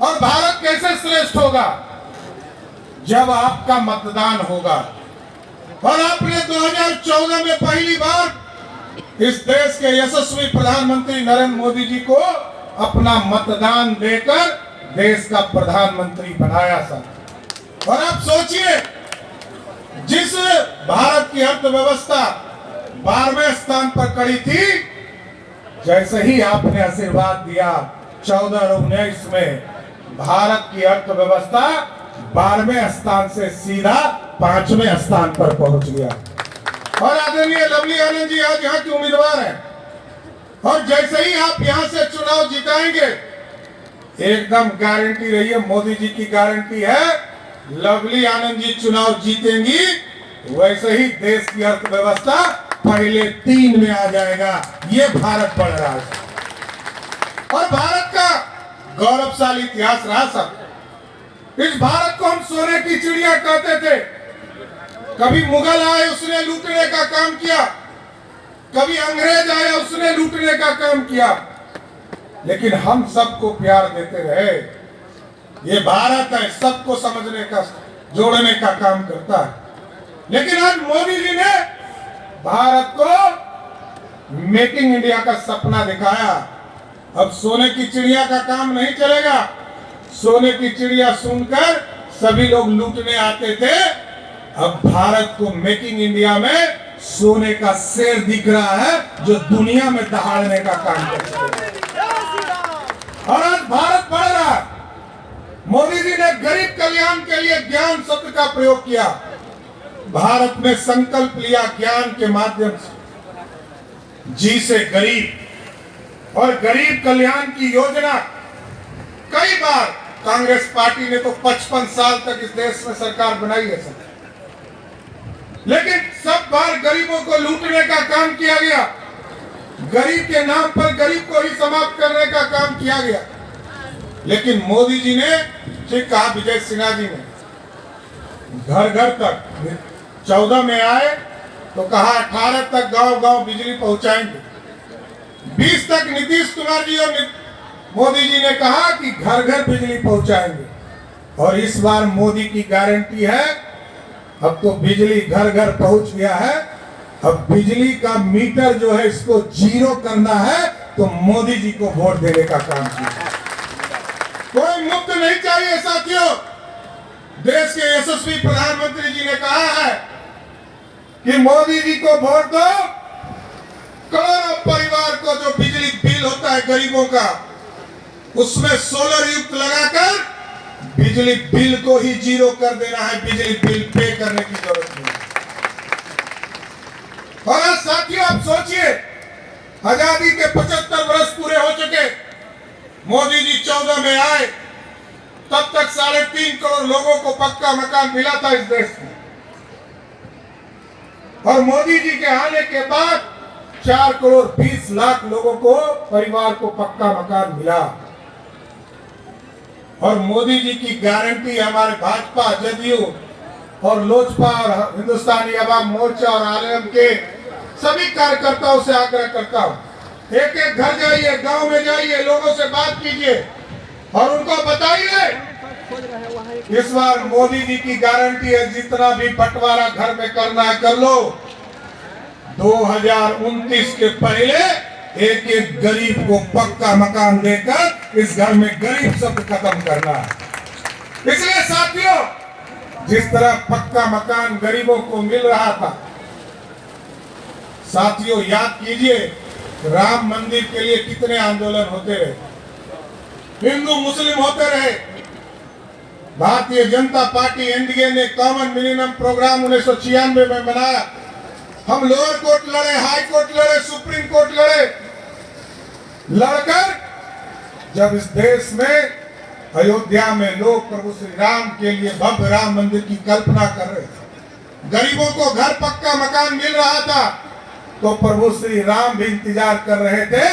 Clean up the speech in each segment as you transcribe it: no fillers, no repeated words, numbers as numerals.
और भारत कैसे श्रेष्ठ होगा? जब आपका मतदान होगा। और आपने 2014 में पहली बार इस देश के यशस्वी प्रधानमंत्री नरेंद्र मोदी जी को अपना मतदान देकर देश का प्रधानमंत्री बनाया था। और आप सोचिए, जिस भारत की अर्थव्यवस्था 12वें स्थान पर खड़ी थी, जैसे ही आपने आशीर्वाद दिया 14 और 19 में भारत की अर्थव्यवस्था 12वें स्थान से सीधा 5वें स्थान पर पहुंच गया। और आदरणीय लवली आनंद जी आज यहाँ के उम्मीदवार हैं। और जैसे ही आप यहाँ से चुनाव जिताएंगे, एकदम गारंटी रही है, मोदी जी की गारंटी है, लवली आनंद जी चुनाव जीतेंगी, वैसे ही देश की अर्थव्यवस्था पहले 3 में आ जाएगा। ये भारत बढ़ रहा है और भारत का गौरवशाली इतिहास रहा सब। इस भारत को हम सोने की चिड़िया कहते थे। कभी मुगल आए, उसने लूटने का काम किया, कभी अंग्रेज आया, उसने लूटने का काम किया, लेकिन हम सबको प्यार देते रहे। ये भारत है, सबको समझने का, जोड़ने का काम करता है। लेकिन आज मोदी जी ने भारत को मेकिंग इंडिया का सपना दिखाया। अब सोने की चिड़िया का काम नहीं चलेगा। सोने की चिड़िया सुनकर सभी लोग लूटने आते थे। अब भारत को मेकिंग इंडिया में सोने का शेर दिख रहा है, जो दुनिया में दहाड़ने का काम करते हैं। और आज भारत बढ़ रहा है। मोदी जी ने गरीब कल्याण के लिए ज्ञान शब्द का प्रयोग किया। भारत में संकल्प लिया ज्ञान के माध्यम से, जी से गरीब और गरीब कल्याण की योजना। कई बार कांग्रेस पार्टी ने तो 55 साल तक इस देश में सरकार बनाई है सर, लेकिन सब बार गरीबों को लूटने का काम किया गया। गरीब के नाम पर गरीब को ही समाप्त करने का काम किया गया। लेकिन मोदी जी ने ठीक कहा, विजय सिन्हा जी ने घर घर तक 14 में आए तो कहा 18 तक गांव गांव बिजली पहुंचाएंगे। 20 तक नीतीश कुमार जी और मोदी जी ने कहा कि घर घर बिजली पहुंचाएंगे। और इस बार मोदी की गारंटी है, अब तो बिजली घर घर पहुंच गया है। अब बिजली का मीटर जो है इसको 0 करना है, तो मोदी जी को वोट देने का काम किया। कोई मुफ्त नहीं चाहिए साथियों। देश के यशस्वी प्रधानमंत्री जी ने कहा है कि मोदी जी को वोट दो, करोड़ों परिवार को जो बिजली बिल होता है गरीबों का, उसमें सोलर युक्त लगाकर बिजली बिल को ही 0 कर देना है। बिजली बिल पे करने की जरूरत नहीं। और साथियों आप सोचिए, आजादी के 75 वर्ष पूरे हो चुके। मोदी जी 14 में आए, तब तक 3.5 करोड़ लोगों को पक्का मकान मिला था इस देश में। और मोदी जी के आने के बाद 4 करोड़ 20 लाख लोगों को, परिवार को पक्का मकान मिला। और मोदी जी की गारंटी हमारे भाजपा, जदयू और लोजपा और हिंदुस्तानी अवाम मोर्चा और आरएम के सभी कार्यकर्ताओं से आग्रह करता हूं, एक एक घर जाइए, गांव में जाइए, लोगों से बात कीजिए और उनको बताइए इस बार मोदी जी की गारंटी है, जितना भी बंटवारा घर में करना है कर लो। 2029 के पहले एक एक गरीब को पक्का मकान देकर इस घर में गरीब शब्द खत्म करना है। इसलिए साथियों, जिस तरह पक्का मकान गरीबों को मिल रहा था, साथियों याद कीजिए राम मंदिर के लिए कितने आंदोलन होते रहे, हिंदू मुस्लिम होते रहे। भारतीय जनता पार्टी एनडीए ने कॉमन मिनिमम प्रोग्राम 1996 में बनाया। हम लोअर कोर्ट लड़े, हाई कोर्ट लड़े, सुप्रीम कोर्ट लड़े। लड़कर जब इस देश में अयोध्या में लोग प्रभु श्री राम के लिए भव्य राम मंदिर की कल्पना कर रहे थे, गरीबों को घर पक्का मकान मिल रहा था, तो प्रभु श्री राम भी इंतजार कर रहे थे,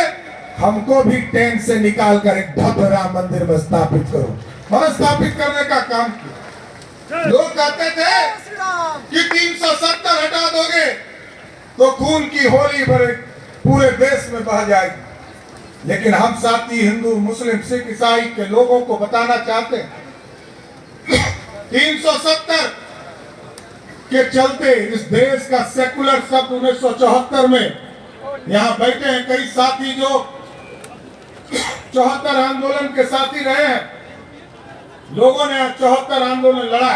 हमको भी टेंट से निकाल कर एक भव्य राम मंदिर में स्थापित करो। और स्थापित करने का काम किया। लोग कहते थे कि 370 हटा दोगे तो खून की होली भरे पूरे देश में बह जाएगी। लेकिन हम साथी हिंदू मुस्लिम सिख ईसाई के लोगों को बताना चाहते हैं 370 के चलते इस देश का सेकुलर शब्द 1974 में यहाँ बैठे हैं कई साथी जो 74 आंदोलन के साथी रहे हैं। लोगों ने 74 आंदोलन लड़ा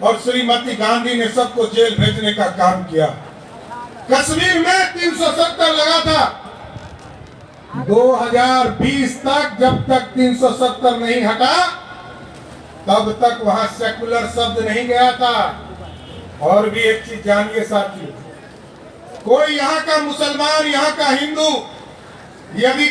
और श्रीमती गांधी ने सबको जेल भेजने का काम किया। कश्मीर में 370 लगा था। 2020 तक जब तक 370 नहीं हटा तब तक वहां सेकुलर शब्द नहीं गया था। और भी एक चीज जानिए साथियों, कोई यहाँ का मुसलमान यहाँ का हिंदू यदि